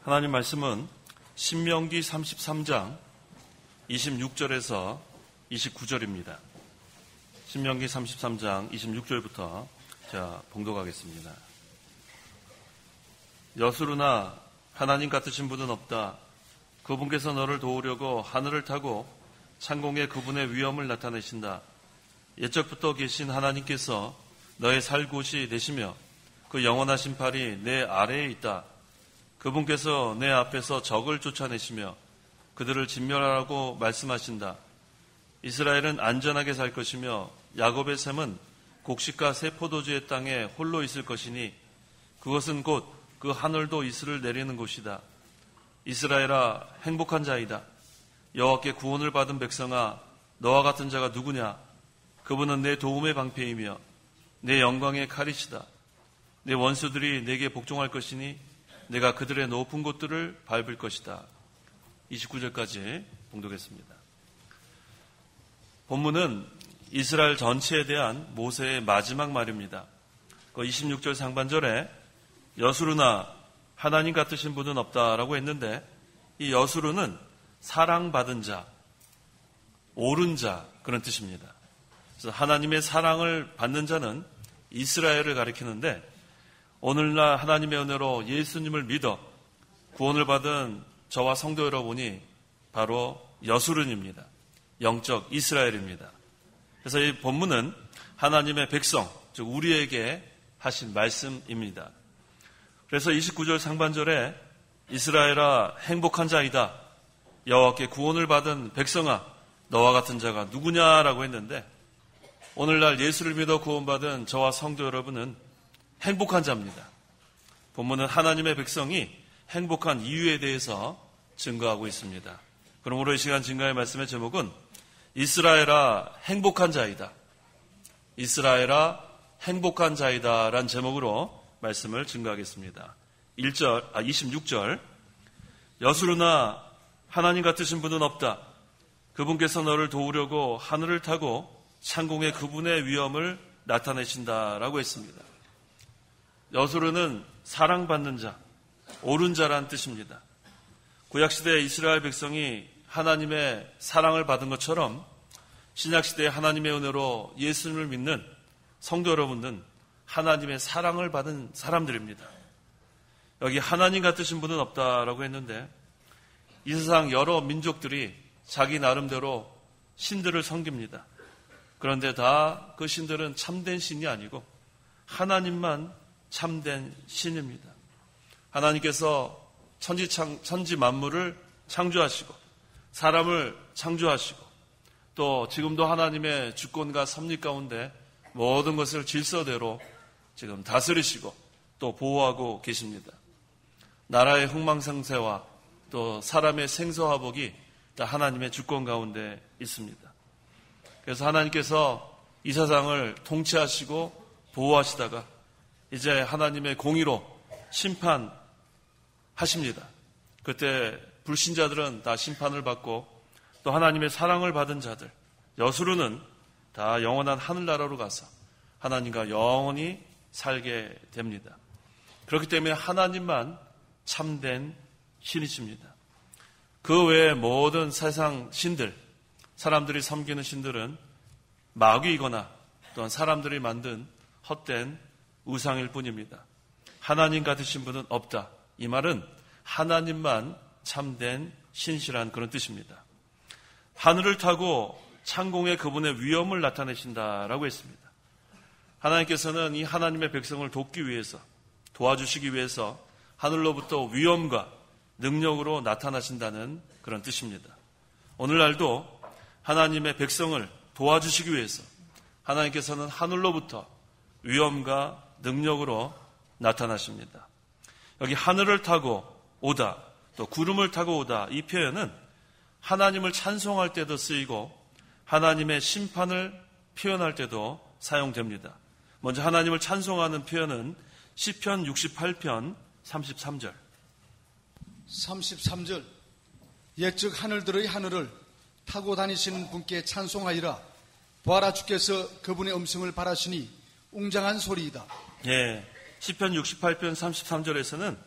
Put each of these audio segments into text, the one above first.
하나님 말씀은 신명기 33장 26절에서 29절입니다. 신명기 33장 26절부터 제가 봉독하겠습니다. 여수르나 하나님 같으신 분은 없다. 그분께서 너를 도우려고 하늘을 타고 창공에 그분의 위엄을 나타내신다. 옛적부터 계신 하나님께서 너의 살 곳이 되시며 그 영원하신 팔이 내 아래에 있다. 그분께서 내 앞에서 적을 쫓아내시며 그들을 진멸하라고 말씀하신다. 이스라엘은 안전하게 살 것이며 야곱의 샘은 곡식과 새 포도주의 땅에 홀로 있을 것이니 그것은 곧 그 하늘도 이슬을 내리는 곳이다. 이스라엘아, 행복한 자이다. 여호와께 구원을 받은 백성아, 너와 같은 자가 누구냐? 그분은 내 도움의 방패이며 내 영광의 칼이시다. 내 원수들이 내게 복종할 것이니 내가 그들의 높은 곳들을 밟을 것이다. 29절까지 봉독했습니다. 본문은 이스라엘 전체에 대한 모세의 마지막 말입니다. 그 26절 상반절에 여수르나 하나님 같으신 분은 없다라고 했는데, 이 여수르는 사랑받은 자, 옳은 자, 그런 뜻입니다. 그래서 하나님의 사랑을 받는 자는 이스라엘을 가리키는데, 오늘날 하나님의 은혜로 예수님을 믿어 구원을 받은 저와 성도 여러분이 바로 여수른입니다. 영적 이스라엘입니다. 그래서 이 본문은 하나님의 백성, 즉 우리에게 하신 말씀입니다. 그래서 29절 상반절에 이스라엘아, 행복한 자이다. 여호와께 구원을 받은 백성아, 너와 같은 자가 누구냐라고 했는데, 오늘날 예수를 믿어 구원받은 저와 성도 여러분은 행복한 자입니다. 본문은 하나님의 백성이 행복한 이유에 대해서 증거하고 있습니다. 그러므로 이 시간 증거의 말씀의 제목은 이스라엘아, 행복한 자이다. 이스라엘아, 행복한 자이다 라는 제목으로 말씀을 증거하겠습니다. 26절 여수르나 하나님 같으신 분은 없다. 그분께서 너를 도우려고 하늘을 타고 창공에 그분의 위엄을 나타내신다라고 했습니다. 여수르는 사랑받는 자, 옳은 자라는 뜻입니다. 구약시대 이스라엘 백성이 하나님의 사랑을 받은 것처럼 신약시대의 하나님의 은혜로 예수님을 믿는 성도 여러분은 하나님의 사랑을 받은 사람들입니다. 여기 하나님 같으신 분은 없다라고 했는데, 이 세상 여러 민족들이 자기 나름대로 신들을 섬깁니다. 그런데 다 그 신들은 참된 신이 아니고 하나님만 참된 신입니다. 하나님께서 천지 만물을 창조하시고 사람을 창조하시고 또 지금도 하나님의 주권과 섭리 가운데 모든 것을 질서대로 지금 다스리시고 또 보호하고 계십니다. 나라의 흥망성쇠와 또 사람의 생사화복이 다 하나님의 주권 가운데 있습니다. 그래서 하나님께서 이 세상을 통치하시고 보호하시다가 이제 하나님의 공의로 심판하십니다. 그때 불신자들은 다 심판을 받고 또 하나님의 사랑을 받은 자들, 여수르는 다 영원한 하늘나라로 가서 하나님과 영원히 살게 됩니다. 그렇기 때문에 하나님만 참된 신이십니다. 그 외에 모든 세상 신들, 사람들이 섬기는 신들은 마귀이거나 또한 사람들이 만든 헛된 우상일 뿐입니다. 하나님 같으신 분은 없다. 이 말은 하나님만 참된 신실한 그런 뜻입니다. 하늘을 타고 창공에 그분의 위엄을 나타내신다라고 했습니다. 하나님께서는 이 하나님의 백성을 돕기 위해서, 도와주시기 위해서 하늘로부터 위엄과 능력으로 나타나신다는 그런 뜻입니다. 오늘날도 하나님의 백성을 도와주시기 위해서 하나님께서는 하늘로부터 위엄과 능력으로 나타나십니다. 여기 하늘을 타고 오다, 또 구름을 타고 오다, 이 표현은 하나님을 찬송할 때도 쓰이고 하나님의 심판을 표현할 때도 사용됩니다. 먼저 하나님을 찬송하는 표현은 시편 68편 33절. 33절 옛적 하늘들의 하늘을 타고 다니시는 분께 찬송하리라. 보아라, 주께서 그분의 음성을 바라시니 웅장한 소리이다. 예, 시편 68편 33절에서는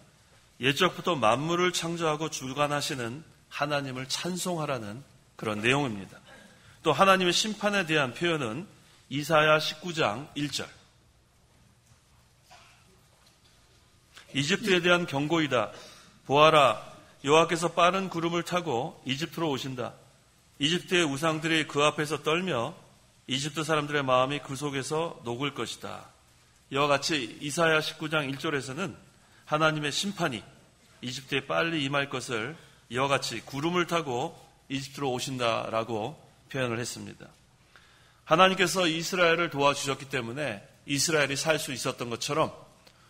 옛적부터 만물을 창조하고 주관하시는 하나님을 찬송하라는 그런 내용입니다. 또 하나님의 심판에 대한 표현은 이사야 19장 1절. 이집트에 대한 경고이다. 보아라, 여호와께서 빠른 구름을 타고 이집트로 오신다. 이집트의 우상들이 그 앞에서 떨며 이집트 사람들의 마음이 그 속에서 녹을 것이다. 이와 같이 이사야 19장 1절에서는 하나님의 심판이 이집트에 빨리 임할 것을 이와 같이 구름을 타고 이집트로 오신다라고 표현을 했습니다. 하나님께서 이스라엘을 도와주셨기 때문에 이스라엘이 살 수 있었던 것처럼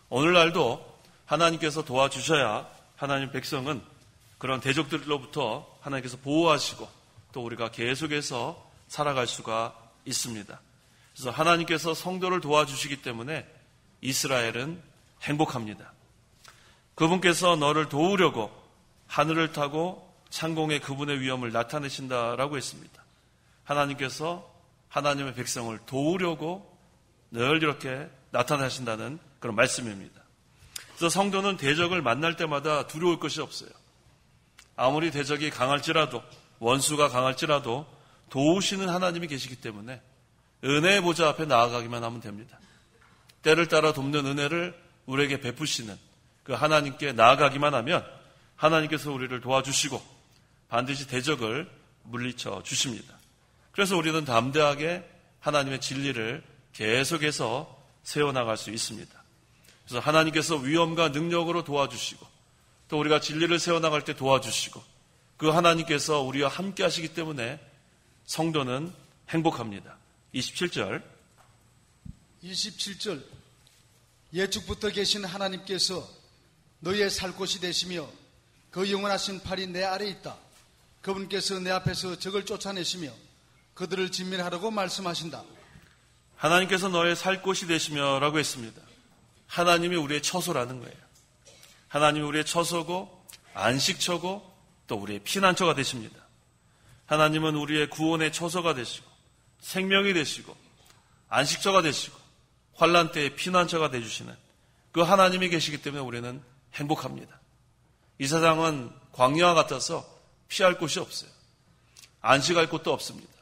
오늘날도 하나님께서 도와주셔야 하나님 백성은 그런 대적들로부터 하나님께서 보호하시고 또 우리가 계속해서 살아갈 수가 있습니다. 그래서 하나님께서 성도를 도와주시기 때문에 이스라엘은 행복합니다. 그분께서 너를 도우려고 하늘을 타고 창공의 그분의 위엄을 나타내신다라고 했습니다. 하나님께서 하나님의 백성을 도우려고 늘 이렇게 나타나신다는 그런 말씀입니다. 그래서 성도는 대적을 만날 때마다 두려울 것이 없어요. 아무리 대적이 강할지라도 원수가 강할지라도 도우시는 하나님이 계시기 때문에 은혜의 보좌 앞에 나아가기만 하면 됩니다. 때를 따라 돕는 은혜를 우리에게 베푸시는 그 하나님께 나아가기만 하면 하나님께서 우리를 도와주시고 반드시 대적을 물리쳐 주십니다. 그래서 우리는 담대하게 하나님의 진리를 계속해서 세워나갈 수 있습니다. 그래서 하나님께서 위엄과 능력으로 도와주시고 또 우리가 진리를 세워나갈 때 도와주시고 그 하나님께서 우리와 함께 하시기 때문에 성도는 행복합니다. 27절 예측부터 계신 하나님께서 너희의 살 곳이 되시며 그 영원하신 팔이 내 아래에 있다. 그분께서 내 앞에서 적을 쫓아내시며 그들을 진멸하라고 말씀하신다. 하나님께서 너의 살 곳이 되시며 라고 했습니다. 하나님이 우리의 처소라는 거예요. 하나님이 우리의 처소고 안식처고 또 우리의 피난처가 되십니다. 하나님은 우리의 구원의 처소가 되시고 생명이 되시고 안식처가 되시고 환난 때의 피난처가 되주시는 그 하나님이 계시기 때문에 우리는 행복합니다. 이 세상은 광야와 같아서 피할 곳이 없어요. 안식할 곳도 없습니다.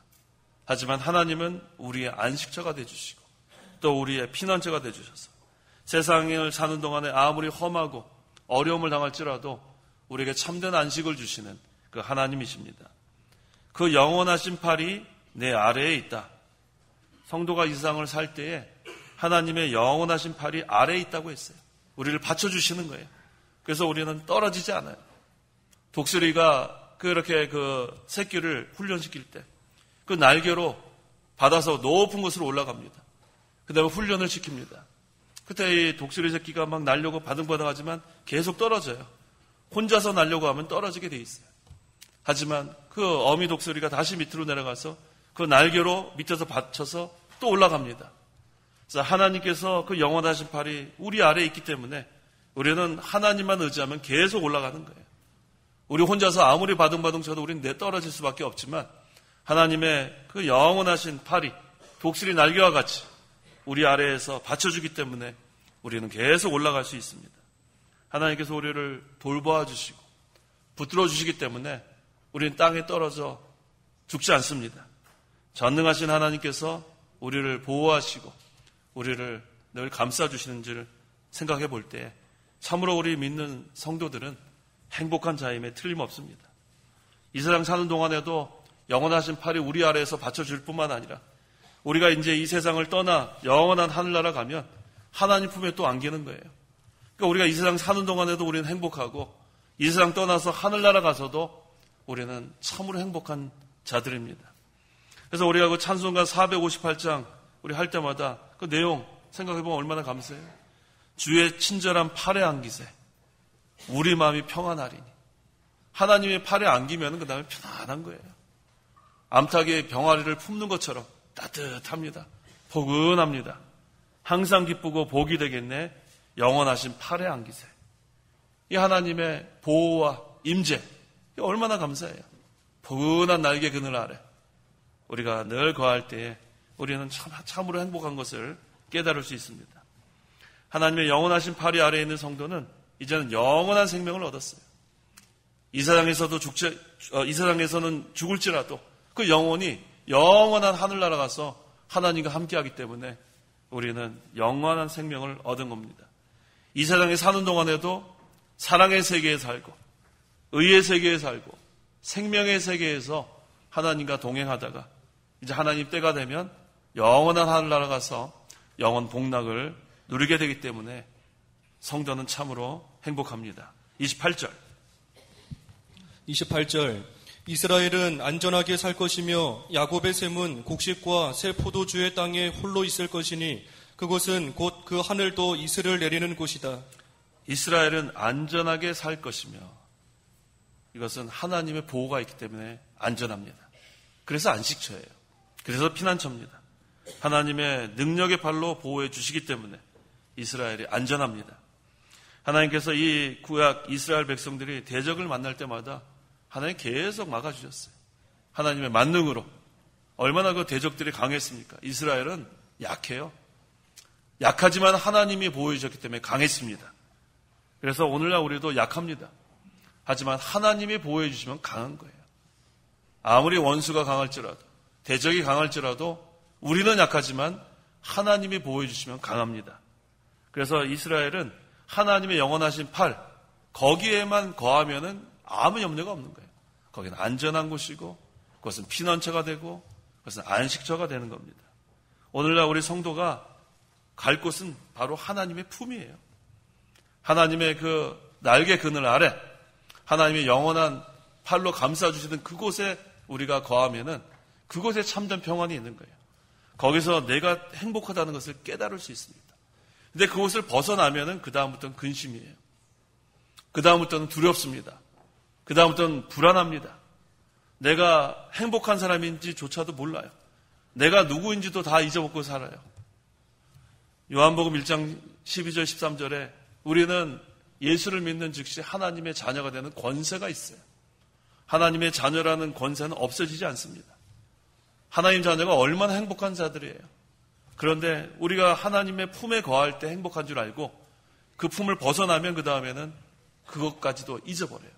하지만 하나님은 우리의 안식처가 되주시고 또 우리의 피난처가 되주셔서 세상을 사는 동안에 아무리 험하고 어려움을 당할지라도 우리에게 참된 안식을 주시는 그 하나님이십니다. 그 영원하신 팔이 내 아래에 있다. 성도가 이 세상을 살 때에 하나님의 영원하신 팔이 아래에 있다고 했어요. 우리를 받쳐주시는 거예요. 그래서 우리는 떨어지지 않아요. 독수리가 그렇게 그 새끼를 훈련시킬 때 그 날개로 받아서 높은 곳으로 올라갑니다. 그 다음에 훈련을 시킵니다. 그때 이 독수리 새끼가 막 날려고 바등바등하지만 계속 떨어져요. 혼자서 날려고 하면 떨어지게 돼 있어요. 하지만 그 어미 독수리가 다시 밑으로 내려가서 그 날개로 밑에서 받쳐서 또 올라갑니다. 그래서 하나님께서 그 영원하신 팔이 우리 아래에 있기 때문에 우리는 하나님만 의지하면 계속 올라가는 거예요. 우리 혼자서 아무리 바등바등 쳐도 우리는 떨어질 수밖에 없지만 하나님의 그 영원하신 팔이 독수리 날개와 같이 우리 아래에서 받쳐주기 때문에 우리는 계속 올라갈 수 있습니다. 하나님께서 우리를 돌보아 주시고 붙들어 주시기 때문에 우리는 땅에 떨어져 죽지 않습니다. 전능하신 하나님께서 우리를 보호하시고 우리를 늘 감싸주시는 줄 생각해 볼 때 참으로 우리 믿는 성도들은 행복한 자임에 틀림없습니다. 이 세상 사는 동안에도 영원하신 팔이 우리 아래에서 받쳐줄 뿐만 아니라 우리가 이제 이 세상을 떠나 영원한 하늘나라 가면 하나님 품에 또 안기는 거예요. 그러니까 우리가 이 세상 사는 동안에도 우리는 행복하고 이 세상 떠나서 하늘나라 가서도 우리는 참으로 행복한 자들입니다. 그래서 우리가 그 찬송가 458장 우리 할 때마다 그 내용 생각해보면 얼마나 감사해요. 주의 친절한 팔에 안기세 우리 마음이 평안하리니. 하나님의 팔에 안기면 그 다음에 편안한 거예요. 암탉의 병아리를 품는 것처럼 따뜻합니다. 포근합니다. 항상 기쁘고 복이 되겠네. 영원하신 팔에 안기세. 이 하나님의 보호와 임재 얼마나 감사해요. 포근한 날개 그늘 아래 우리가 늘 거할 때에 우리는 참으로 행복한 것을 깨달을 수 있습니다. 하나님의 영원하신 팔이 아래에 있는 성도는 이제는 영원한 생명을 얻었어요. 이 세상에서는 죽을지라도 그 영혼이 영원한 하늘나라 가서 하나님과 함께하기 때문에 우리는 영원한 생명을 얻은 겁니다. 이 세상에 사는 동안에도 사랑의 세계에 살고 의의 세계에 살고 생명의 세계에서 하나님과 동행하다가 이제 하나님 때가 되면 영원한 하늘나라 가서 영원 복락을 누리게 되기 때문에 성도는 참으로 행복합니다. 28절 이스라엘은 안전하게 살 것이며 야곱의 셈은 곡식과 새 포도주의 땅에 홀로 있을 것이니 그곳은 곧 그 하늘도 이슬을 내리는 곳이다. 이스라엘은 안전하게 살 것이며 이것은 하나님의 보호가 있기 때문에 안전합니다. 그래서 안식처예요. 그래서 피난처입니다. 하나님의 능력의 발로 보호해 주시기 때문에 이스라엘이 안전합니다. 하나님께서 이 구약 이스라엘 백성들이 대적을 만날 때마다 하나님 계속 막아주셨어요. 하나님의 만능으로. 얼마나 그 대적들이 강했습니까? 이스라엘은 약해요. 약하지만 하나님이 보호해 주셨기 때문에 강했습니다. 그래서 오늘날 우리도 약합니다. 하지만 하나님이 보호해 주시면 강한 거예요. 아무리 원수가 강할지라도 대적이 강할지라도 우리는 약하지만 하나님이 보호해 주시면 강합니다. 그래서 이스라엘은 하나님의 영원하신 팔 거기에만 거하면은 아무 염려가 없는 거예요. 거기는 안전한 곳이고 그것은 피난처가 되고 그것은 안식처가 되는 겁니다. 오늘날 우리 성도가 갈 곳은 바로 하나님의 품이에요. 하나님의 그 날개 그늘 아래 하나님의 영원한 팔로 감싸주시는 그곳에 우리가 거하면은 그곳에 참된 평안이 있는 거예요. 거기서 내가 행복하다는 것을 깨달을 수 있습니다. 근데 그곳을 벗어나면은 그 다음부터는 근심이에요. 그 다음부터는 두렵습니다. 그 다음부터는 불안합니다. 내가 행복한 사람인지조차도 몰라요. 내가 누구인지도 다 잊어먹고 살아요. 요한복음 1장 12절 13절에 우리는 예수를 믿는 즉시 하나님의 자녀가 되는 권세가 있어요. 하나님의 자녀라는 권세는 없어지지 않습니다. 하나님 자녀가 얼마나 행복한 자들이에요. 그런데 우리가 하나님의 품에 거할 때 행복한 줄 알고 그 품을 벗어나면 그 다음에는 그것까지도 잊어버려요.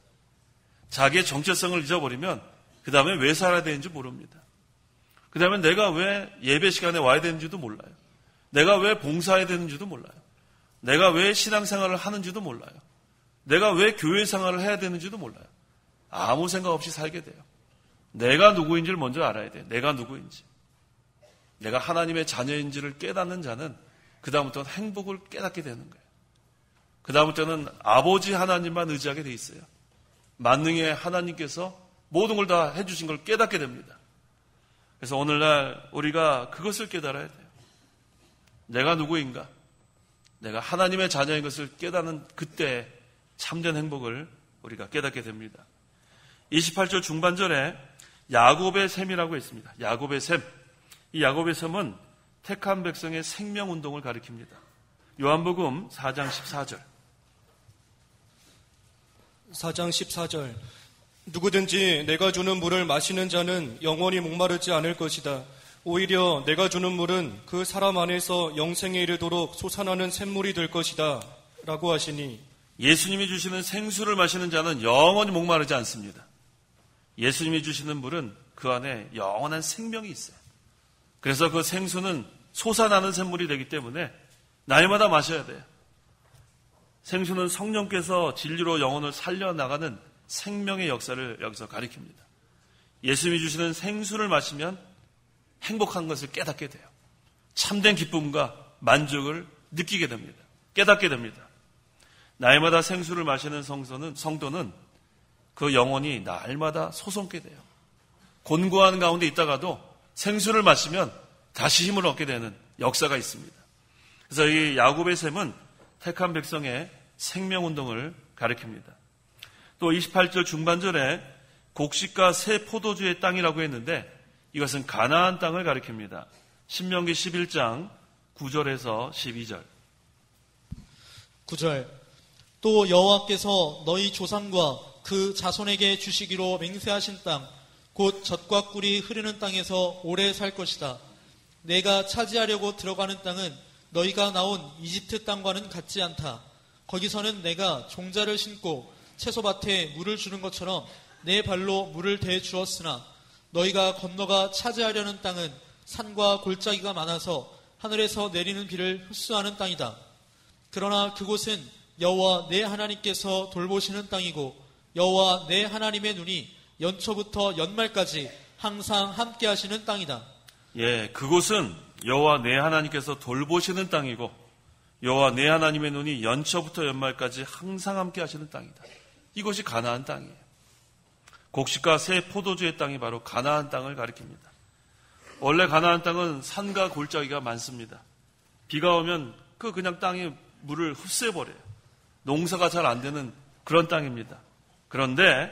자기의 정체성을 잊어버리면 그 다음에 왜 살아야 되는지 모릅니다. 그 다음에 내가 왜 예배 시간에 와야 되는지도 몰라요. 내가 왜 봉사해야 되는지도 몰라요. 내가 왜 신앙생활을 하는지도 몰라요. 내가 왜 교회 생활을 해야 되는지도 몰라요. 아무 생각 없이 살게 돼요. 내가 누구인지를 먼저 알아야 돼요. 내가 누구인지. 내가 하나님의 자녀인지를 깨닫는 자는 그 다음부터는 행복을 깨닫게 되는 거예요. 그 다음부터는 아버지 하나님만 의지하게 돼 있어요. 만능의 하나님께서 모든 걸 다 해주신 걸 깨닫게 됩니다. 그래서 오늘날 우리가 그것을 깨달아야 돼요. 내가 누구인가? 내가 하나님의 자녀인 것을 깨닫는 그때 참된 행복을 우리가 깨닫게 됩니다. 28절 중반절에 야곱의 셈이라고 했습니다. 야곱의 셈. 이 야곱의 셈은 택한 백성의 생명운동을 가리킵니다. 요한복음 4장 14절. 4장 14절. 누구든지 내가 주는 물을 마시는 자는 영원히 목마르지 않을 것이다. 오히려 내가 주는 물은 그 사람 안에서 영생에 이르도록 솟아나는 샘물이 될 것이다. 라고 하시니 예수님이 주시는 생수를 마시는 자는 영원히 목마르지 않습니다. 예수님이 주시는 물은 그 안에 영원한 생명이 있어요. 그래서 그 생수는 솟아나는 샘물이 되기 때문에 날마다 마셔야 돼요. 생수는 성령께서 진리로 영혼을 살려나가는 생명의 역사를 여기서 가리킵니다. 예수님이 주시는 생수를 마시면 행복한 것을 깨닫게 돼요. 참된 기쁨과 만족을 느끼게 됩니다. 깨닫게 됩니다. 날마다 생수를 마시는 성도는 그 영혼이 날마다 솟게 돼요. 곤고한 가운데 있다가도 생수를 마시면 다시 힘을 얻게 되는 역사가 있습니다. 그래서 이 야곱의 셈은 택한 백성의 생명운동을 가리킵니다. 또 28절 중반절에 곡식과 새 포도주의 땅이라고 했는데 이것은 가나안 땅을 가리킵니다. 신명기 11장 9절에서 12절. 9절. 또 여호와께서 너희 조상과 그 자손에게 주시기로 맹세하신 땅, 곧 젖과 꿀이 흐르는 땅에서 오래 살 것이다. 내가 차지하려고 들어가는 땅은 너희가 나온 이집트 땅과는 같지 않다. 거기서는 내가 종자를 신고 채소밭에 물을 주는 것처럼 내 발로 물을 대해 주었으나 너희가 건너가 차지하려는 땅은 산과 골짜기가 많아서 하늘에서 내리는 비를 흡수하는 땅이다. 그러나 그곳은 여호와 내 하나님께서 돌보시는 땅이고 여호와 내 하나님의 눈이 연초부터 연말까지 항상 함께 하시는 땅이다. 예, 그곳은 여호와 내 하나님께서 돌보시는 땅이고 여호와 내 하나님의 눈이 연초부터 연말까지 항상 함께 하시는 땅이다. 이곳이 가나안 땅이에요. 곡식과 새 포도주의 땅이 바로 가나안 땅을 가리킵니다. 원래 가나안 땅은 산과 골짜기가 많습니다. 비가 오면 그냥 땅에 물을 흡수해버려요. 농사가 잘 안 되는 그런 땅입니다. 그런데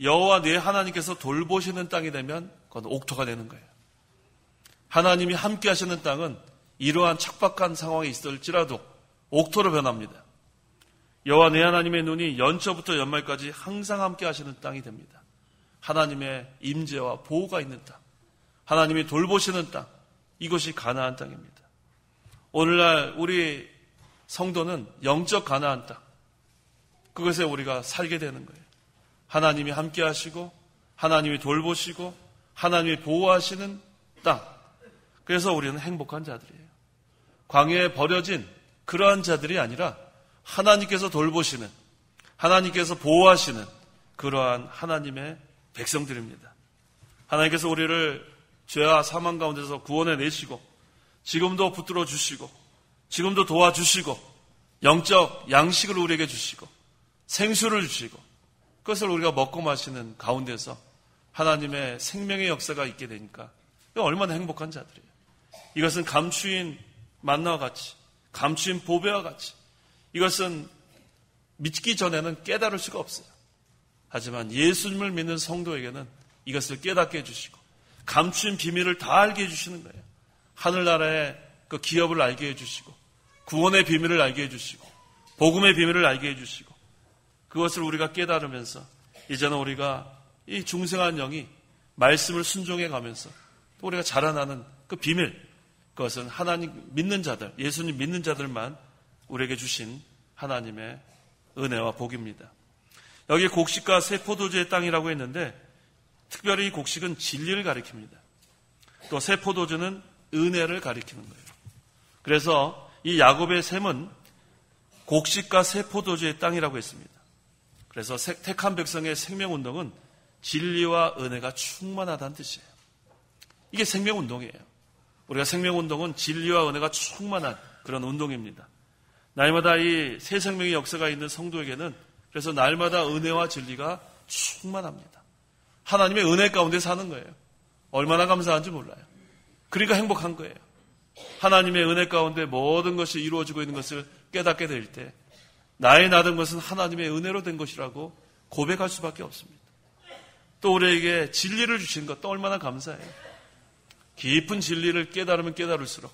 여호와 내 하나님께서 돌보시는 땅이 되면 그건 옥토가 되는 거예요. 하나님이 함께 하시는 땅은 이러한 척박한 상황에 있을지라도 옥토로 변합니다. 여호와 내 하나님의 눈이 연초부터 연말까지 항상 함께 하시는 땅이 됩니다. 하나님의 임재와 보호가 있는 땅, 하나님이 돌보시는 땅, 이것이 가나안 땅입니다. 오늘날 우리 성도는 영적 가나안 땅, 그것에 우리가 살게 되는 거예요. 하나님이 함께 하시고 하나님이 돌보시고 하나님이 보호하시는 땅, 그래서 우리는 행복한 자들이에요. 광야에 버려진 그러한 자들이 아니라 하나님께서 돌보시는, 하나님께서 보호하시는 그러한 하나님의 백성들입니다. 하나님께서 우리를 죄와 사망 가운데서 구원해 내시고 지금도 붙들어 주시고 지금도 도와주시고 영적 양식을 우리에게 주시고 생수를 주시고 그것을 우리가 먹고 마시는 가운데서 하나님의 생명의 역사가 있게 되니까 얼마나 행복한 자들이에요. 이것은 감추인 만나와 같이, 감추인 보배와 같이, 이것은 믿기 전에는 깨달을 수가 없어요. 하지만 예수님을 믿는 성도에게는 이것을 깨닫게 해주시고 감추인 비밀을 다 알게 해주시는 거예요. 하늘나라의 그 기업을 알게 해주시고 구원의 비밀을 알게 해주시고 복음의 비밀을 알게 해주시고 그것을 우리가 깨달으면서 이제는 우리가 이 중생한 영이 말씀을 순종해 가면서 또 우리가 자라나는 그 비밀, 그것은 하나님 믿는 자들, 예수님 믿는 자들만 우리에게 주신 하나님의 은혜와 복입니다. 여기 곡식과 새 포도주의 땅이라고 했는데 특별히 이 곡식은 진리를 가리킵니다. 또 새 포도주는 은혜를 가리키는 거예요. 그래서 이 야곱의 셈은 곡식과 새 포도주의 땅이라고 했습니다. 그래서 택한 백성의 생명운동은 진리와 은혜가 충만하다는 뜻이에요. 이게 생명운동이에요. 우리가 생명운동은 진리와 은혜가 충만한 그런 운동입니다. 날마다 이 새 생명의 역사가 있는 성도에게는 그래서 날마다 은혜와 진리가 충만합니다. 하나님의 은혜 가운데 사는 거예요. 얼마나 감사한지 몰라요. 그러니까 행복한 거예요. 하나님의 은혜 가운데 모든 것이 이루어지고 있는 것을 깨닫게 될 때 나의 나된 것은 하나님의 은혜로 된 것이라고 고백할 수밖에 없습니다. 또 우리에게 진리를 주신 것도 얼마나 감사해요. 깊은 진리를 깨달으면 깨달을수록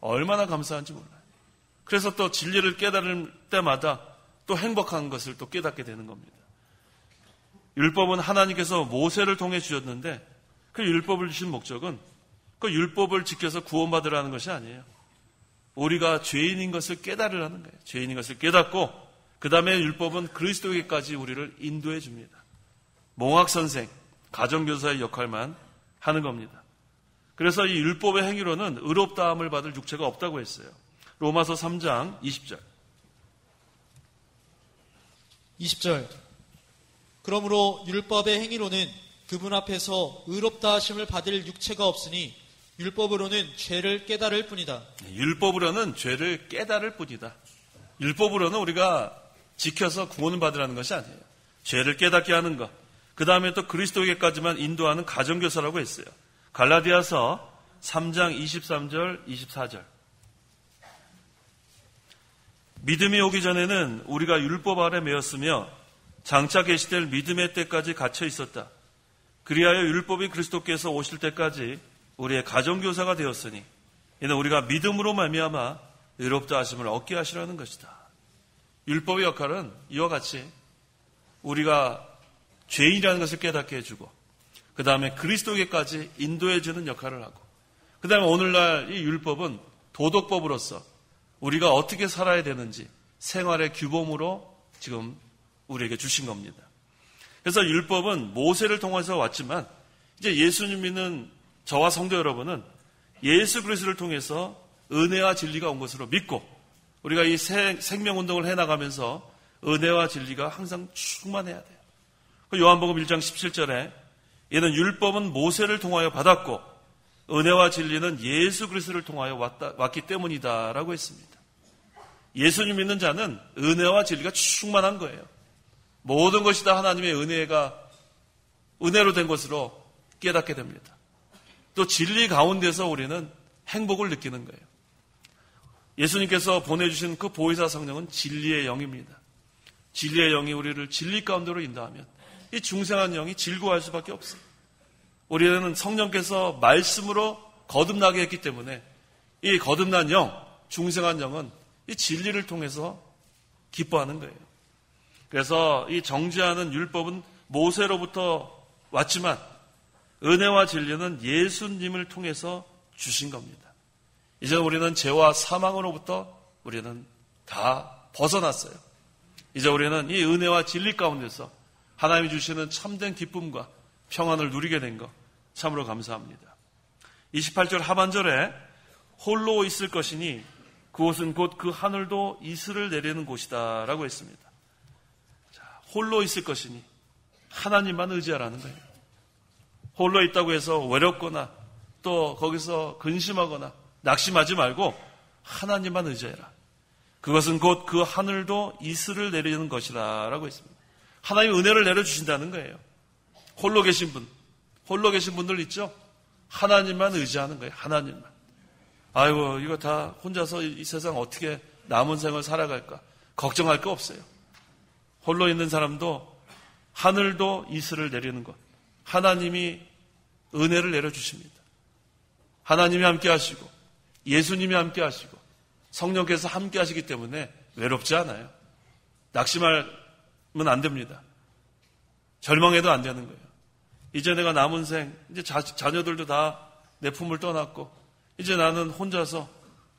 얼마나 감사한지 몰라요. 그래서 또 진리를 깨달을 때마다 또 행복한 것을 또 깨닫게 되는 겁니다. 율법은 하나님께서 모세를 통해 주셨는데 그 율법을 주신 목적은 그 율법을 지켜서 구원받으라는 것이 아니에요. 우리가 죄인인 것을 깨달으라는 거예요. 죄인인 것을 깨닫고 그 다음에 율법은 그리스도에게까지 우리를 인도해 줍니다. 몽학선생, 가정교사의 역할만 하는 겁니다. 그래서 이 율법의 행위로는 의롭다함을 받을 육체가 없다고 했어요. 로마서 3장 20절. 20절. 그러므로 율법의 행위로는 그분 앞에서 의롭다 하심을 받을 육체가 없으니 율법으로는 죄를 깨달을 뿐이다. 율법으로는 죄를 깨달을 뿐이다. 율법으로는 우리가 지켜서 구원을 받으라는 것이 아니에요. 죄를 깨닫게 하는 것. 그 다음에 또 그리스도에게까지만 인도하는 가정교사라고 했어요. 갈라디아서 3장 23절, 24절. 믿음이 오기 전에는 우리가 율법 아래 매였으며 장차 계시될 믿음의 때까지 갇혀 있었다. 그리하여 율법이 그리스도께서 오실 때까지 우리의 가정교사가 되었으니 이는 우리가 믿음으로 말미암아 의롭다 하심을 얻게 하시라는 것이다. 율법의 역할은 이와 같이 우리가 죄인이라는 것을 깨닫게 해주고 그 다음에 그리스도에게까지 인도해주는 역할을 하고 그 다음에 오늘날 이 율법은 도덕법으로서 우리가 어떻게 살아야 되는지 생활의 규범으로 지금 우리에게 주신 겁니다. 그래서 율법은 모세를 통해서 왔지만 이제 예수님 믿는 저와 성도 여러분은 예수 그리스도를 통해서 은혜와 진리가 온 것으로 믿고 우리가 이 생명운동을 해나가면서 은혜와 진리가 항상 충만해야 돼요. 요한복음 1장 17절에 이는 율법은 모세를 통하여 받았고 은혜와 진리는 예수 그리스도를 통하여 왔기 때문이다 라고 했습니다. 예수님 믿는 자는 은혜와 진리가 충만한 거예요. 모든 것이 다 하나님의 은혜로 된 것으로 깨닫게 됩니다. 또 진리 가운데서 우리는 행복을 느끼는 거예요. 예수님께서 보내주신 그 보혜사 성령은 진리의 영입니다. 진리의 영이 우리를 진리 가운데로 인도하면 이 중생한 영이 즐거워할 수밖에 없어요. 우리는 성령께서 말씀으로 거듭나게 했기 때문에 이 거듭난 영, 중생한 영은 이 진리를 통해서 기뻐하는 거예요. 그래서 이 정죄하는 율법은 모세로부터 왔지만 은혜와 진리는 예수님을 통해서 주신 겁니다. 이제 우리는 죄와 사망으로부터 우리는 다 벗어났어요. 이제 우리는 이 은혜와 진리 가운데서 하나님이 주시는 참된 기쁨과 평안을 누리게 된 것 참으로 감사합니다. 28절 하반절에 홀로 있을 것이니 그곳은 곧 그 하늘도 이슬을 내리는 곳이다 라고 했습니다. 자, 홀로 있을 것이니 하나님만 의지하라는 거예요. 홀로 있다고 해서 외롭거나 또 거기서 근심하거나 낙심하지 말고 하나님만 의지해라. 그것은 곧 그 하늘도 이슬을 내리는 것이라 라고 했습니다. 하나님 은혜를 내려주신다는 거예요. 홀로 계신 분들 있죠? 하나님만 의지하는 거예요. 하나님만. 아이고 이거 다 혼자서 이 세상 어떻게 남은 생을 살아갈까 걱정할 거 없어요. 홀로 있는 사람도 하늘도 이슬을 내리는 것, 하나님이 은혜를 내려주십니다. 하나님이 함께 하시고 예수님이 함께 하시고 성령께서 함께 하시기 때문에 외롭지 않아요. 낙심하면 안 됩니다. 절망해도 안 되는 거예요. 이제 내가 남은 생, 이제 자녀들도 다 내 품을 떠났고 이제 나는 혼자서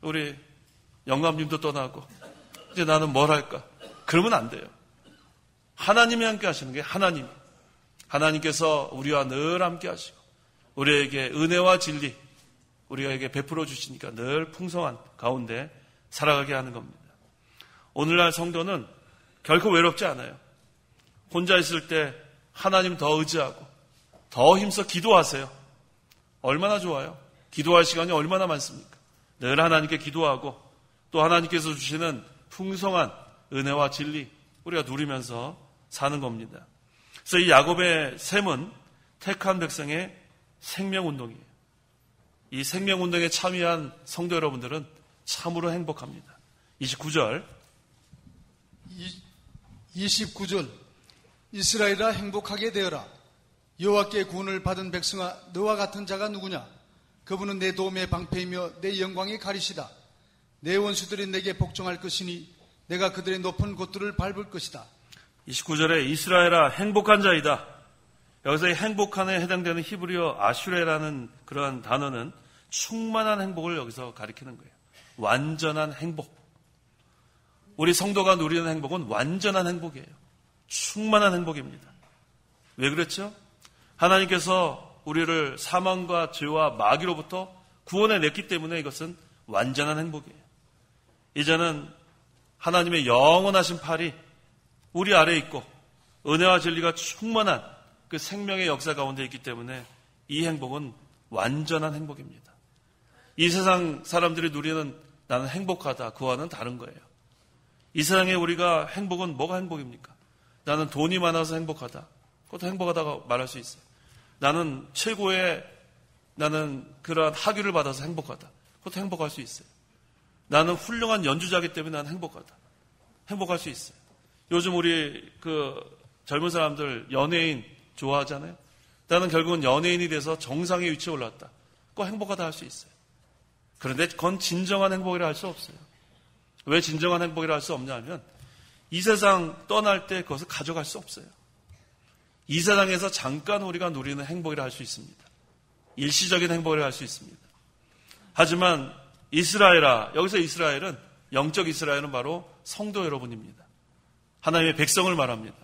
우리 영감님도 떠나고 이제 나는 뭘 할까? 그러면 안 돼요. 하나님이 함께 하시는 게 하나님께서 우리와 늘 함께 하시고 우리에게 은혜와 진리 우리에게 베풀어 주시니까 늘 풍성한 가운데 살아가게 하는 겁니다. 오늘날 성도는 결코 외롭지 않아요. 혼자 있을 때 하나님 더 의지하고 더 힘써 기도하세요. 얼마나 좋아요. 기도할 시간이 얼마나 많습니까? 늘 하나님께 기도하고 또 하나님께서 주시는 풍성한 은혜와 진리 우리가 누리면서 사는 겁니다. 그래서 이 야곱의 셈은 택한 백성의 생명운동이에요. 이 생명운동에 참여한 성도 여러분들은 참으로 행복합니다. 29절 이스라엘아 행복하게 되어라. 여호와께 구원을 받은 백성아 너와 같은 자가 누구냐? 그분은 내 도움의 방패이며 내 영광의 가리시다. 내 원수들이 내게 복종할 것이니 내가 그들의 높은 곳들을 밟을 것이다. 29절에 이스라엘아 행복한 자이다. 여기서 이 행복한에 해당되는 히브리어 아슈레라는 그러한 단어는 충만한 행복을 여기서 가리키는 거예요. 완전한 행복. 우리 성도가 누리는 행복은 완전한 행복이에요. 충만한 행복입니다. 왜 그렇죠? 하나님께서 우리를 사망과 죄와 마귀로부터 구원해냈기 때문에 이것은 완전한 행복이에요. 이제는 하나님의 영원하신 팔이 우리 아래에 있고 은혜와 진리가 충만한 그 생명의 역사 가운데 있기 때문에 이 행복은 완전한 행복입니다. 이 세상 사람들이 누리는 나는 행복하다 그와는 다른 거예요. 이 세상에 우리가 행복은 뭐가 행복입니까? 나는 돈이 많아서 행복하다. 그것도 행복하다고 말할 수 있어요. 나는 나는 그러한 학위를 받아서 행복하다. 그것도 행복할 수 있어요. 나는 훌륭한 연주자이기 때문에 나는 행복하다. 행복할 수 있어요. 요즘 우리 젊은 사람들 연예인 좋아하잖아요. 나는 결국은 연예인이 돼서 정상의 위치에 올랐다. 그거 행복하다 할 수 있어요. 그런데 그건 진정한 행복이라 할 수 없어요. 왜 진정한 행복이라 할 수 없냐 하면 이 세상 떠날 때 그것을 가져갈 수 없어요. 이 세상에서 잠깐 우리가 누리는 행복이라 할 수 있습니다. 일시적인 행복이라 할 수 있습니다. 하지만 이스라엘아, 여기서 이스라엘은 영적 이스라엘은 바로 성도 여러분입니다. 하나님의 백성을 말합니다.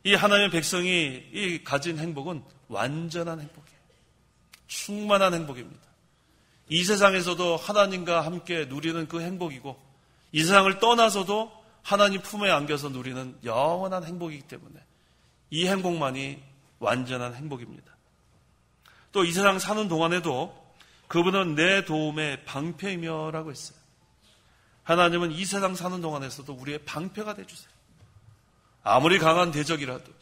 이 하나님의 백성이 이 가진 행복은 완전한 행복이에요. 충만한 행복입니다. 이 세상에서도 하나님과 함께 누리는 그 행복이고, 이 세상을 떠나서도 하나님 품에 안겨서 누리는 영원한 행복이기 때문에 이 행복만이 완전한 행복입니다. 또 이 세상 사는 동안에도 그분은 내 도움의 방패이며 라고 했어요. 하나님은 이 세상 사는 동안에서도 우리의 방패가 되어주세요. 아무리 강한 대적이라도,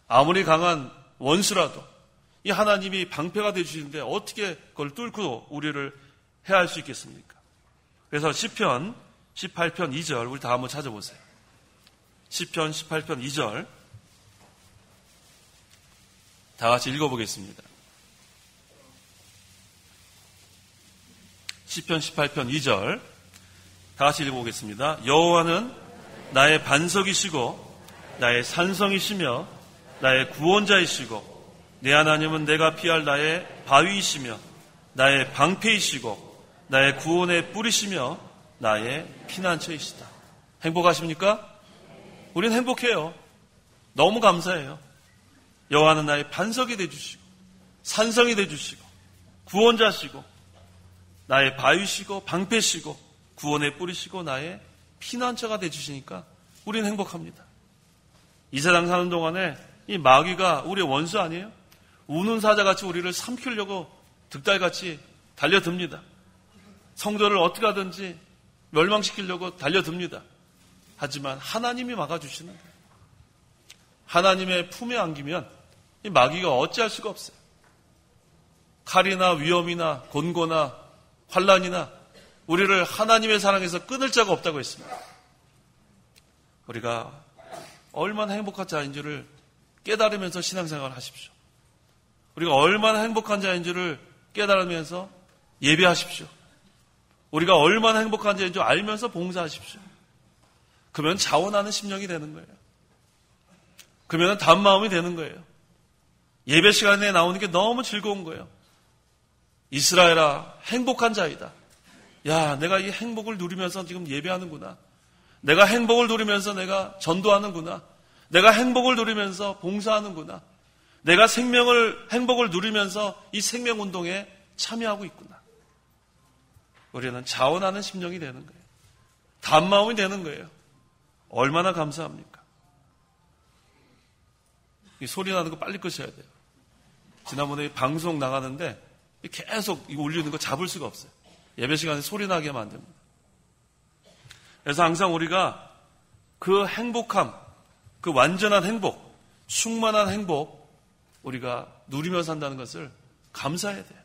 아무리 강한 원수라도 이 하나님이 방패가 되어주시는데 어떻게 그걸 뚫고 우리를 해할 수 있겠습니까? 그래서 시편 18편 2절 우리 다 한번 찾아보세요. 시편 18편 2절 다 같이 읽어보겠습니다. 시편 18편 2절 다 같이 읽어보겠습니다. 여호와는 나의 반석이시고 나의 산성이시며 나의 구원자이시고 내 하나님은 내가 피할 나의 바위이시며 나의 방패이시고 나의 구원의 뿌리시며 나의 피난처이시다. 행복하십니까? 우린 행복해요. 너무 감사해요. 여호와는 나의 반석이 되어주시고 산성이 되어주시고 구원자시고 나의 바위시고 방패시고 구원의 뿌리시고 나의 피난처가 되어주시니까 우린 행복합니다. 이 세상 사는 동안에 이 마귀가 우리의 원수 아니에요? 우는 사자같이 우리를 삼키려고 득달같이 달려듭니다. 성도를 어떻게 하든지 멸망시키려고 달려듭니다. 하지만 하나님이 막아주시는 거예요. 하나님의 품에 안기면 이 마귀가 어찌할 수가 없어요. 칼이나 위험이나 곤고나 환난이나 우리를 하나님의 사랑에서 끊을 자가 없다고 했습니다. 우리가 얼마나 행복한 자인지를 깨달으면서 신앙생활을 하십시오. 우리가 얼마나 행복한 자인지를 깨달으면서 예배하십시오. 우리가 얼마나 행복한 자인 줄 알면서 봉사하십시오. 그러면 자원하는 심령이 되는 거예요. 그러면 단마음이 되는 거예요. 예배 시간에 나오는 게 너무 즐거운 거예요. 이스라엘아, 행복한 자이다. 야, 내가 이 행복을 누리면서 지금 예배하는구나. 내가 행복을 누리면서 내가 전도하는구나. 내가 행복을 누리면서 봉사하는구나. 내가 행복을 누리면서 이 생명운동에 참여하고 있구나. 우리는 자원하는 심령이 되는 거예요. 단마음이 되는 거예요. 얼마나 감사합니까? 이 소리 나는 거 빨리 끄셔야 돼요. 지난번에 방송 나가는데 계속 이거 울리는 거 잡을 수가 없어요. 예배 시간에 소리 나게 하면 안 됩니다. 그래서 항상 우리가 그 행복함, 그 완전한 행복, 충만한 행복 우리가 누리며 산다는 것을 감사해야 돼요.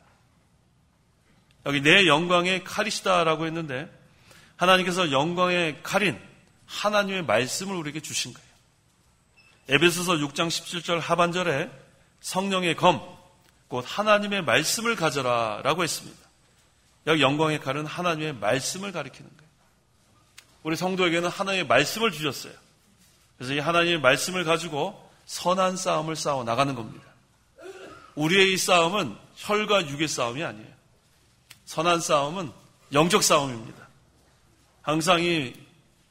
여기 내 영광의 칼이시다라고 했는데 하나님께서 영광의 칼인 하나님의 말씀을 우리에게 주신 거예요. 에베소서 6장 17절 하반절에 성령의 검, 곧 하나님의 말씀을 가져라 라고 했습니다. 여기 영광의 칼은 하나님의 말씀을 가리키는 거예요. 우리 성도에게는 하나님의 말씀을 주셨어요. 그래서 이 하나님의 말씀을 가지고 선한 싸움을 싸워 나가는 겁니다. 우리의 이 싸움은 혈과 육의 싸움이 아니에요. 선한 싸움은 영적 싸움입니다. 항상 이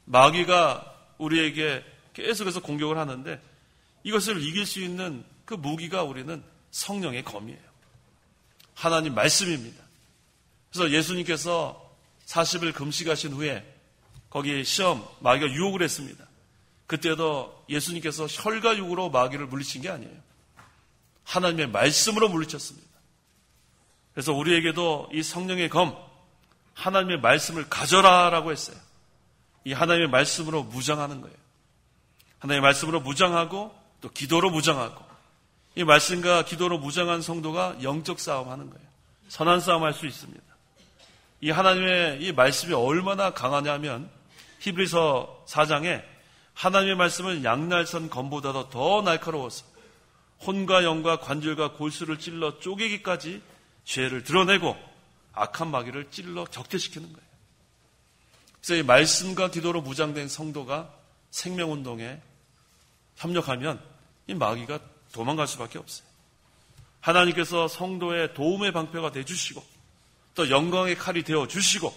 마귀가 우리에게 계속해서 공격을 하는데 이것을 이길 수 있는 그 무기가 우리는 성령의 검이에요. 하나님 말씀입니다. 그래서 예수님께서 40일 금식하신 후에 거기에 시험, 마귀가 유혹을 했습니다. 그때도 예수님께서 혈과 육으로 마귀를 물리친 게 아니에요. 하나님의 말씀으로 물리쳤습니다. 그래서 우리에게도 이 성령의 검, 하나님의 말씀을 가져라라고 했어요. 이 하나님의 말씀으로 무장하는 거예요. 하나님의 말씀으로 무장하고 또 기도로 무장하고 이 말씀과 기도로 무장한 성도가 영적 싸움하는 거예요. 선한 싸움할 수 있습니다. 이 하나님의 이 말씀이 얼마나 강하냐면 히브리서 4장에 하나님의 말씀은 양날선 검보다도 더 날카로워서 혼과 영과 관절과 골수를 찔러 쪼개기까지 죄를 드러내고 악한 마귀를 찔러 적대시키는 거예요. 그래서 이 말씀과 기도로 무장된 성도가 생명운동에 협력하면 이 마귀가 도망갈 수밖에 없어요. 하나님께서 성도의 도움의 방패가 되어주시고 또 영광의 칼이 되어주시고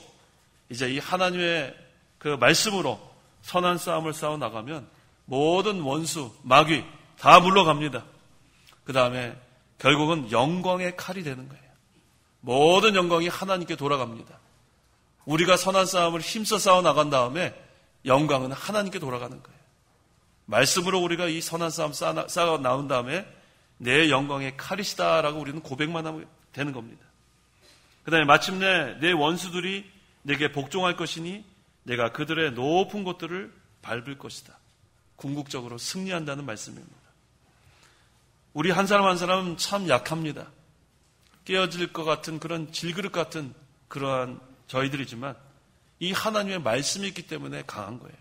이제 이 하나님의 그 말씀으로 선한 싸움을 싸워 나가면 모든 원수, 마귀 다 물러갑니다. 그 다음에 결국은 영광의 칼이 되는 거예요. 모든 영광이 하나님께 돌아갑니다. 우리가 선한 싸움을 힘써 싸워 나간 다음에 영광은 하나님께 돌아가는 거예요. 말씀으로 우리가 이 선한 싸움 싸워 나온 다음에 내 영광의 칼이시다라고 우리는 고백만 하면 되는 겁니다. 그 다음에 마침내 내 원수들이 내게 복종할 것이니 내가 그들의 높은 곳들을 밟을 것이다. 궁극적으로 승리한다는 말씀입니다. 우리 한 사람 한 사람은 참 약합니다. 깨어질 것 같은 그런 질그릇 같은 그러한 저희들이지만 이 하나님의 말씀이 있기 때문에 강한 거예요.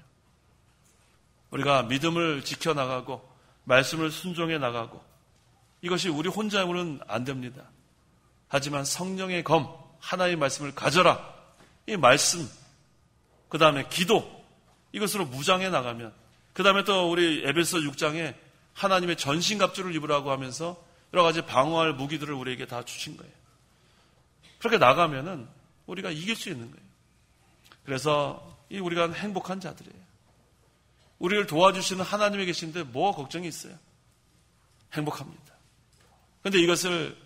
우리가 믿음을 지켜나가고 말씀을 순종해 나가고 이것이 우리 혼자로는 안 됩니다. 하지만 성령의 검, 하나님의 말씀을 가져라. 이 말씀, 그 다음에 기도, 이것으로 무장해 나가면, 그 다음에 또 우리 에베소 6장에 하나님의 전신갑주를 입으라고 하면서 여러 가지 방어할 무기들을 우리에게 다 주신 거예요. 그렇게 나가면은 우리가 이길 수 있는 거예요. 그래서 우리가 행복한 자들이에요. 우리를 도와주시는 하나님이 계신데 뭐가 걱정이 있어요? 행복합니다. 그런데 이것을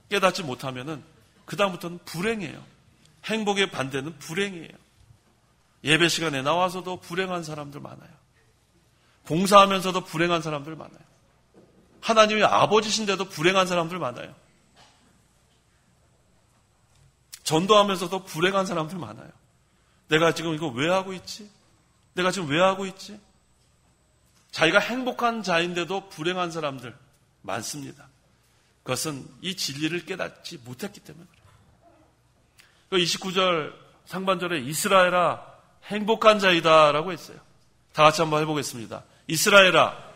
깨닫지 못하면은 그 다음부터는 불행이에요. 행복의 반대는 불행이에요. 예배 시간에 나와서도 불행한 사람들 많아요. 봉사하면서도 불행한 사람들 많아요. 하나님이 아버지신데도 불행한 사람들 많아요. 전도하면서도 불행한 사람들 많아요. 내가 지금 이거 왜 하고 있지? 내가 지금 왜 하고 있지? 자기가 행복한 자인데도 불행한 사람들 많습니다. 그것은 이 진리를 깨닫지 못했기 때문에 그래요. 29절 상반절에 이스라엘아 행복한 자이다 라고 했어요. 다 같이 한번 해보겠습니다. 이스라엘아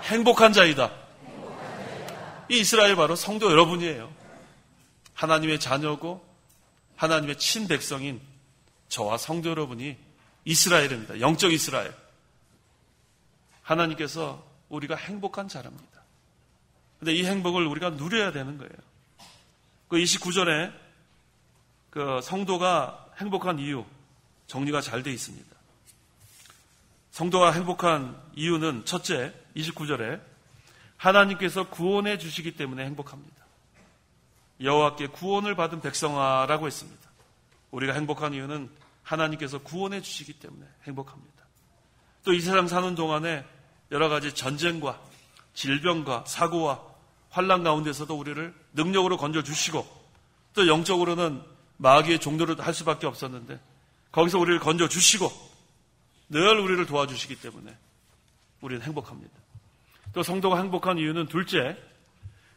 행복한 자이다. 이 이스라엘 바로 성도 여러분이에요. 하나님의 자녀고 하나님의 친백성인 저와 성도 여러분이 이스라엘입니다. 영적 이스라엘. 하나님께서 우리가 행복한 자랍니다. 근데 이 행복을 우리가 누려야 되는 거예요. 그 29절에 그 성도가 행복한 이유 정리가 잘 되어 있습니다. 성도가 행복한 이유는 첫째 29절에 하나님께서 구원해 주시기 때문에 행복합니다. 여호와께 구원을 받은 백성아라고 했습니다. 우리가 행복한 이유는 하나님께서 구원해 주시기 때문에 행복합니다. 또 이 세상 사는 동안에 여러 가지 전쟁과 질병과 사고와 환난 가운데서도 우리를 능력으로 건져주시고 또 영적으로는 마귀의 종노릇 할 수밖에 없었는데 거기서 우리를 건져주시고 늘 우리를 도와주시기 때문에 우리는 행복합니다. 또 성도가 행복한 이유는 둘째,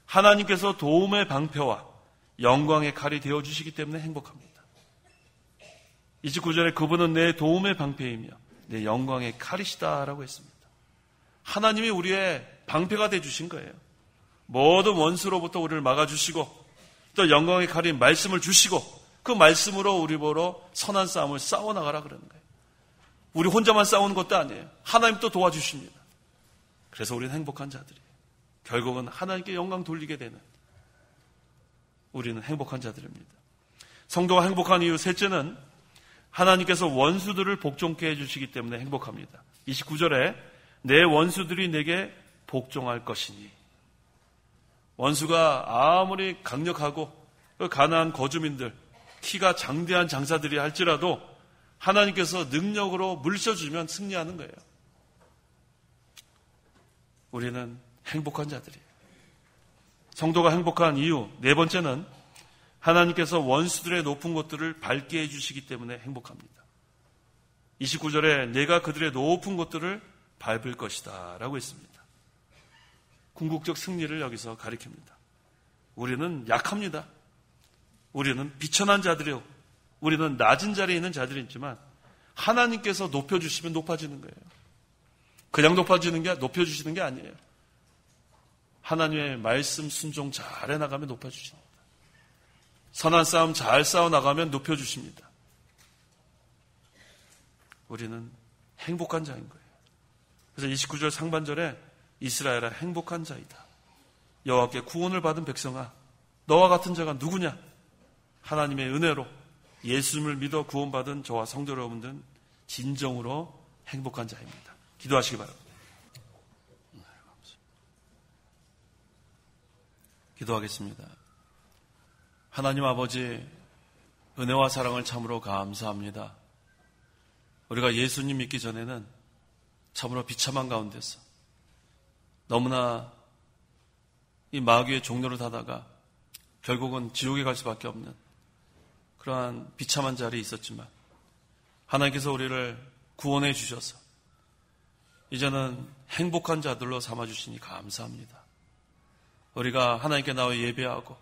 하나님께서 도움의 방패와 영광의 칼이 되어주시기 때문에 행복합니다. 29절에 그분은 내 도움의 방패이며 내 영광의 칼이시다라고 했습니다. 하나님이 우리의 방패가 되어주신 거예요. 모든 원수로부터 우리를 막아주시고 또 영광의 칼인 말씀을 주시고 그 말씀으로 우리 보러 선한 싸움을 싸워나가라 그러는 거예요. 우리 혼자만 싸우는 것도 아니에요. 하나님 또 도와주십니다. 그래서 우리는 행복한 자들이에요. 결국은 하나님께 영광 돌리게 되는 우리는 행복한 자들입니다. 성도가 행복한 이유 셋째는 하나님께서 원수들을 복종케 해주시기 때문에 행복합니다. 29절에 내 원수들이 내게 복종할 것이니 원수가 아무리 강력하고 가나안 거주민들 키가 장대한 장사들이 할지라도 하나님께서 능력으로 물려주면 승리하는 거예요. 우리는 행복한 자들이에요. 성도가 행복한 이유 네 번째는 하나님께서 원수들의 높은 곳들을 밟게 해주시기 때문에 행복합니다. 29절에 내가 그들의 높은 곳들을 밟을 것이다 라고 했습니다. 궁극적 승리를 여기서 가리킵니다. 우리는 약합니다. 우리는 비천한 자들이요. 우리는 낮은 자리에 있는 자들이지만 하나님께서 높여주시면 높아지는 거예요. 그냥 높여주시는 게 아니에요. 하나님의 말씀 순종 잘 해나가면 높여주십니다. 선한 싸움 잘 싸워나가면 높여주십니다. 우리는 행복한 자인 거예요. 그래서 29절 상반절에 이스라엘아 행복한 자이다. 여호와께 구원을 받은 백성아 너와 같은 자가 누구냐? 하나님의 은혜로 예수님을 믿어 구원받은 저와 성도 여러분들은 진정으로 행복한 자입니다. 기도하시기 바랍니다. 기도하겠습니다. 하나님 아버지, 은혜와 사랑을 참으로 감사합니다. 우리가 예수님 믿기 전에는 참으로 비참한 가운데서 너무나 이 마귀의 종로를 타다가 결국은 지옥에 갈 수밖에 없는 그러한 비참한 자리에 있었지만 하나님께서 우리를 구원해 주셔서 이제는 행복한 자들로 삼아주시니 감사합니다. 우리가 하나님께 나와 예배하고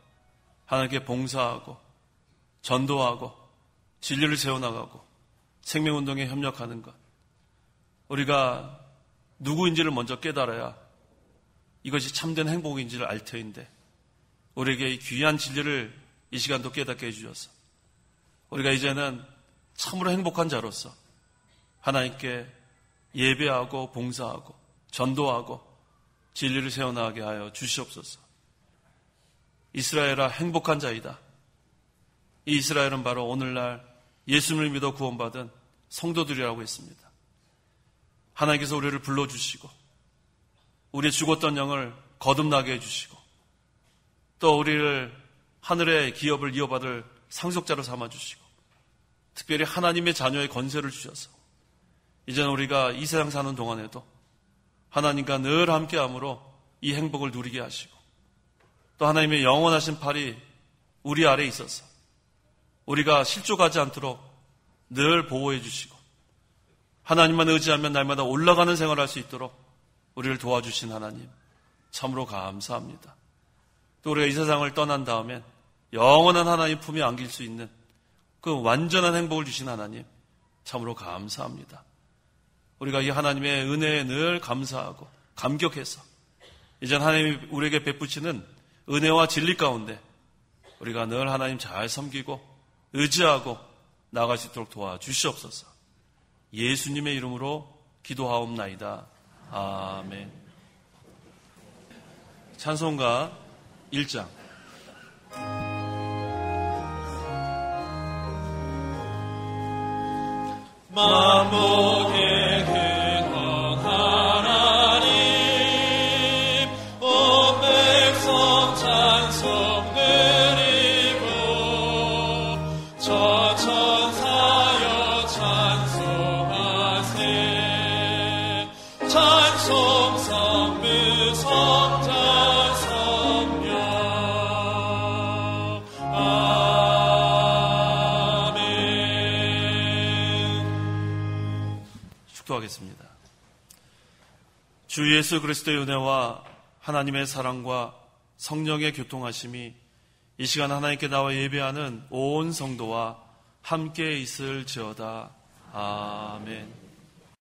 하나님께 봉사하고 전도하고 진리를 세워나가고 생명운동에 협력하는 것, 우리가 누구인지를 먼저 깨달아야 이것이 참된 행복인지를 알 터인데 우리에게 이 귀한 진리를 이 시간도 깨닫게 해주셔서 우리가 이제는 참으로 행복한 자로서 하나님께 예배하고 봉사하고 전도하고 진리를 세워나가게 하여 주시옵소서. 이스라엘아, 행복한 자이다. 이 이스라엘은 바로 오늘날 예수님을 믿어 구원받은 성도들이라고 했습니다. 하나님께서 우리를 불러주시고 우리의 죽었던 영을 거듭나게 해주시고 또 우리를 하늘의 기업을 이어받을 상속자로 삼아주시고 특별히 하나님의 자녀의 권세를 주셔서 이제는 우리가 이 세상 사는 동안에도 하나님과 늘 함께함으로 이 행복을 누리게 하시고 또 하나님의 영원하신 팔이 우리 아래에 있어서 우리가 실족하지 않도록 늘 보호해 주시고 하나님만 의지하면 날마다 올라가는 생활을 할 수 있도록 우리를 도와주신 하나님 참으로 감사합니다. 또 우리가 이 세상을 떠난 다음엔 영원한 하나님 품에 안길 수 있는 그 완전한 행복을 주신 하나님 참으로 감사합니다. 우리가 이 하나님의 은혜에 늘 감사하고 감격해서 이젠 하나님이 우리에게 베푸시는 은혜와 진리 가운데 우리가 늘 하나님 잘 섬기고 의지하고 나아갈 수 있도록 도와주시옵소서. 예수님의 이름으로 기도하옵나이다. 아멘. 찬송가 1장. 만복의 근원 하나님 온 백성 찬송 드리고 저 천사여 찬송하세 찬송 성부 성자 성령 축도하겠습니다. 주 예수 그리스도의 은혜와 하나님의 사랑과 성령의 교통하심이 이 시간 하나님께 나와 예배하는 온 성도와 함께 있을지어다. 아멘.